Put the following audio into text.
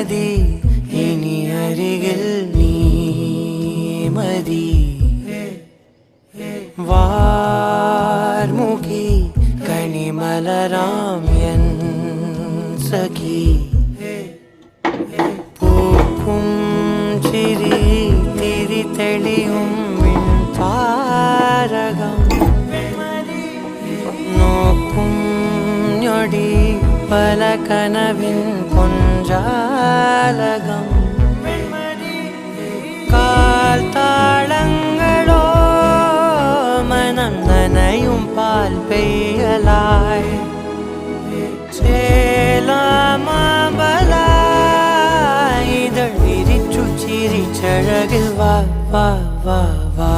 മതി ഇനി അരികിൽ നീ മതി വാർമുഖി കണിമലരാം എൻ സഖി പൂക്കും ചിരി തിരി തെളിയും താരകം നോക്കും ഞൊടി പല കനവിൻ പൊഞ്ചാലകം കാൽ താളങ്ങളോ മനം നനയും പാൽ പെയ്യലായി ചേലാമബലായി ഇതൾ വിരിച്ചു ചിരിച്ചഴകിൽ വാ വാ വാ വാ